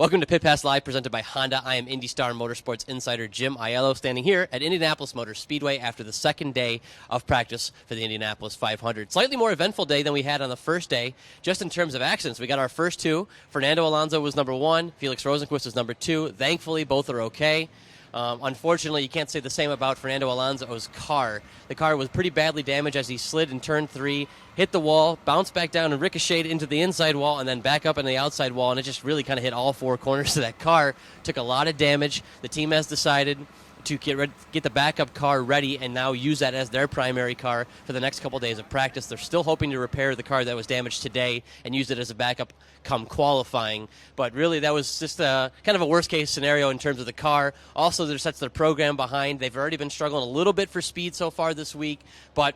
Welcome to Pit Pass Live, presented by Honda. I am IndyStar Motorsports insider Jim Aiello, standing here at Indianapolis Motor Speedway after the second day of practice for the Indianapolis 500. Slightly more eventful day than we had on the first day, just in terms of accidents. We got our first two. Fernando Alonso was number one. Felix Rosenqvist was number two. Thankfully, both are okay. Unfortunately, you can't say the same about Fernando Alonso's car. The car was pretty badly damaged as he slid in turn 3, hit the wall, bounced back down and ricocheted into the inside wall and then back up in the outside wall, and it just really kind of hit all four corners of that car. Took a lot of damage. The team has decided to get the backup car ready and now use that as their primary car for the next couple days of practice. They're still hoping to repair the car that was damaged today and use it as a backup come qualifying. But really, that was just kind of a worst-case scenario in terms of the car. Also, that's their program behind. They've already been struggling a little bit for speed so far this week. But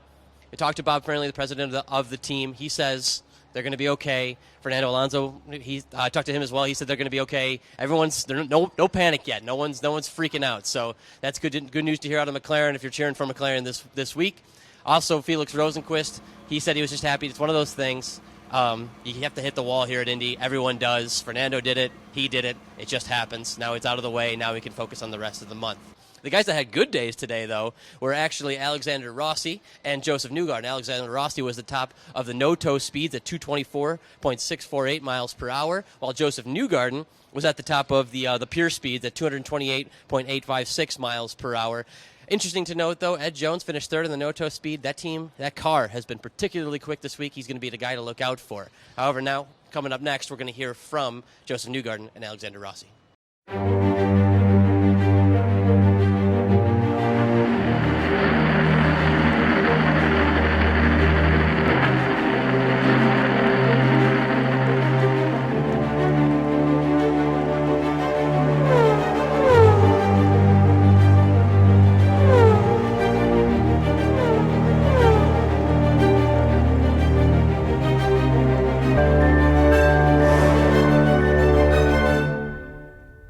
I talked to Bob Fairley, the president of the team. He says they're going to be okay. Fernando Alonso, I talked to him as well. He said they're going to be okay. There's no panic yet. No one's freaking out. So that's good news to hear out of McLaren if you're cheering for McLaren this week. Also, Felix Rosenqvist, he said he was just happy. It's one of those things. You have to hit the wall here at Indy. Everyone does. Fernando did it. He did it. It just happens. Now it's out of the way. Now we can focus on the rest of the month. The guys that had good days today, though, were actually Alexander Rossi and Joseph Newgarden. Alexander Rossi was the top of the no-toe speeds at 224.648 miles per hour, while Joseph Newgarden was at the top of the pure speeds at 228.856 miles per hour. Interesting to note, though, Ed Jones finished third in the no-toe speed. That car has been particularly quick this week. He's going to be the guy to look out for. However, now, coming up next, we're going to hear from Joseph Newgarden and Alexander Rossi.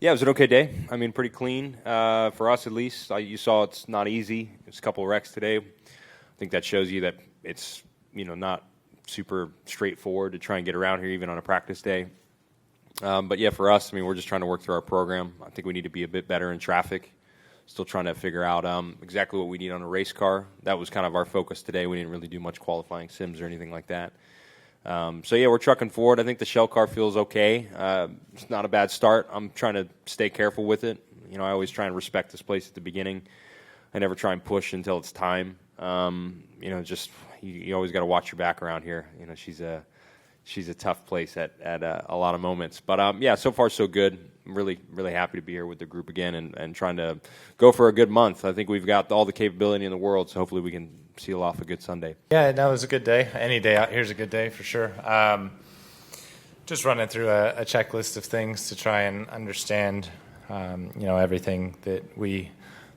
Yeah, it was an okay day. I mean, pretty clean for us at least. You saw it's not easy. There's a couple of wrecks today. I think that shows you that it's not super straightforward to try and get around here even on a practice day. But yeah, for us, I mean, we're just trying to work through our program. I think we need to be a bit better in traffic. Still trying to figure out exactly what we need on a race car. That was kind of our focus today. We didn't really do much qualifying sims or anything like that. So, yeah, we're trucking forward. I think the shell car feels okay. It's not a bad start. I'm trying to stay careful with it. I always try and respect this place at the beginning. I never try and push until it's time. You always got to watch your back around here. She's a tough place at a lot of moments. But, yeah, so far so good. I'm really, really happy to be here with the group again and trying to go for a good month. I think we've got all the capability in the world, so hopefully we can seal off a good Sunday. Yeah, that was a good day. Any day out here is a good day for sure. Just running through a checklist of things to try and understand, everything that we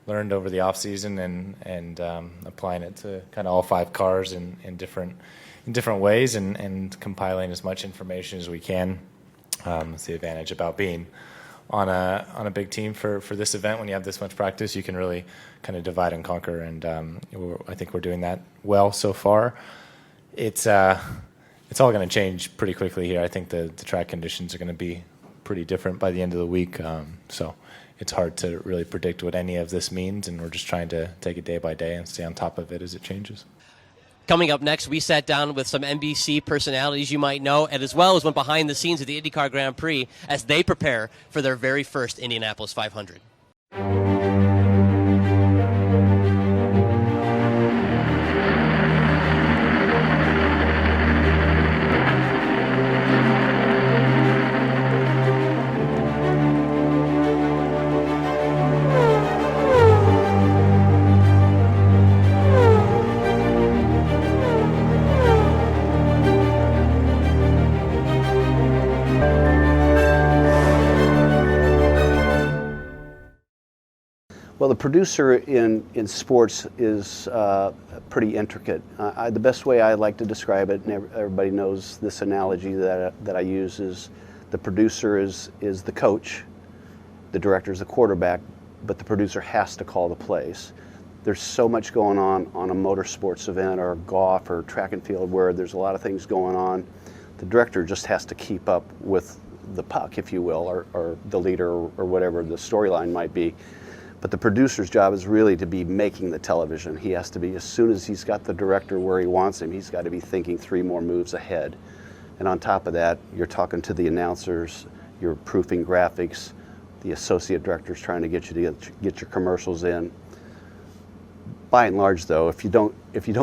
learned over the off season and applying it to kind of all 5 cars in different ways and compiling as much information as we can. It's the advantage about being on a big team for this event. When you have this much practice, you can really kind of divide and conquer, and I think we're doing that well so far. It's all going to change pretty quickly here. I think the track conditions are going to be pretty different by the end of the week, so it's hard to really predict what any of this means, and we're just trying to take it day by day and stay on top of it as it changes. Coming up next, we sat down with some NBC personalities you might know, and as well as went behind the scenes of the IndyCar Grand Prix as they prepare for their very first Indianapolis 500. Well, the producer in sports is pretty intricate. The best way I like to describe it, and everybody knows this analogy that I use, is the producer is the coach, the director is the quarterback, but the producer has to call the plays. There's so much going on a motorsports event or golf or track and field where there's a lot of things going on. The director just has to keep up with the puck, if you will, or the leader, or whatever the storyline might be. But the producer's job is really to be making the television. He has to be, as soon as he's got the director where he wants him, he's got to be thinking 3 more moves ahead. And on top of that, you're talking to the announcers, you're proofing graphics, the associate director's trying to get you to get your commercials in. By and large, though, if you don't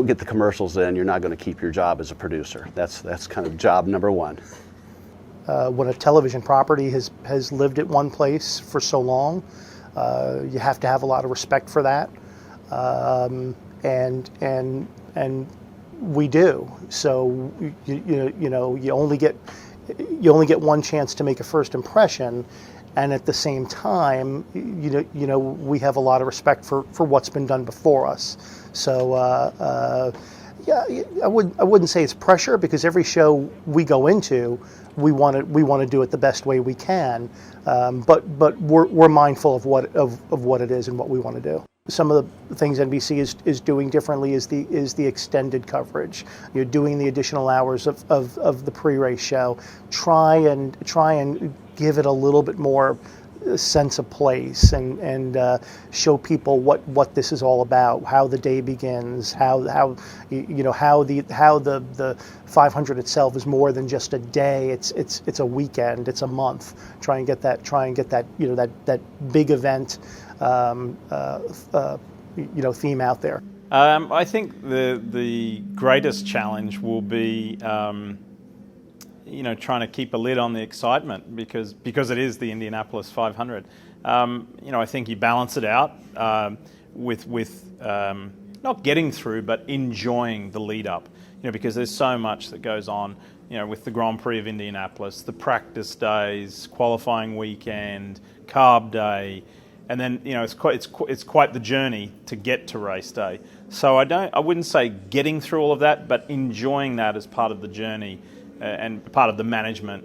get the commercials in, you're not going to keep your job as a producer. That's kind of job number 1. When a television property has lived at one place for so long, you have to have a lot of respect for that, and we do. So you only get one chance to make a first impression, and at the same time, we have a lot of respect for what's been done before us. So yeah, I wouldn't say it's pressure, because every show we go into, we want to do it the best way we can, but we're mindful of what it is and what we want to do. Some of the things NBC is doing differently is the extended coverage. You're doing the additional hours of the pre-race show. Try and give it a little bit more sense of place, and show people what this is all about, how the day begins, how the 500 itself is more than just a day. It's a weekend, it's a month. Try and get that that big event theme out there. I think the greatest challenge will be trying to keep a lid on the excitement, because it is the Indianapolis 500. I think you balance it out with not getting through, but enjoying the lead up. Because there's so much that goes on. With the Grand Prix of Indianapolis, the practice days, qualifying weekend, carb day, and then it's quite the journey to get to race day. So I wouldn't say getting through all of that, but enjoying that as part of the journey. And part of the management,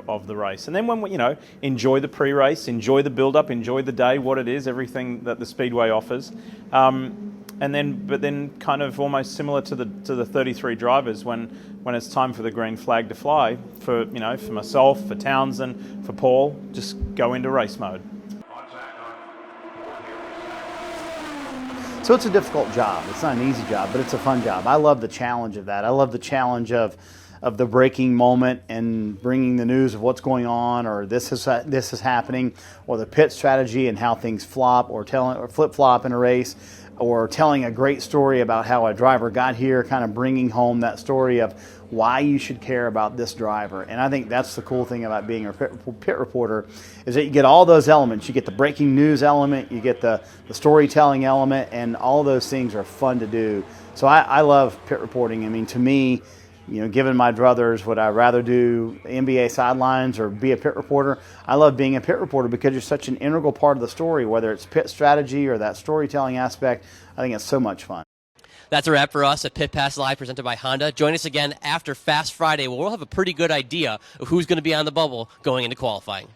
of the race. And then when we, enjoy the pre-race, enjoy the build-up, enjoy the day, what it is, everything that the Speedway offers. But then kind of almost similar to the 33 drivers when it's time for the green flag to fly, for myself, for Townsend, for Paul, just go into race mode. So it's a difficult job. It's not an easy job, but it's a fun job. I love the challenge of that. I love the challenge of the breaking moment and bringing the news of what's going on, or this is happening, or the pit strategy and how things flop or flip-flop in a race, or telling a great story about how a driver got here, kind of bringing home that story of why you should care about this driver. And I think that's the cool thing about being a pit reporter, is that you get all those elements. You get the breaking news element, you get the storytelling element, and all those things are fun to do. So I love pit reporting. I mean, to me, given my druthers, would I rather do NBA sidelines or be a pit reporter? I love being a pit reporter because you're such an integral part of the story, whether it's pit strategy or that storytelling aspect. I think it's so much fun. That's a wrap for us at Pit Pass Live, presented by Honda. Join us again after Fast Friday, where we'll have a pretty good idea of who's going to be on the bubble going into qualifying.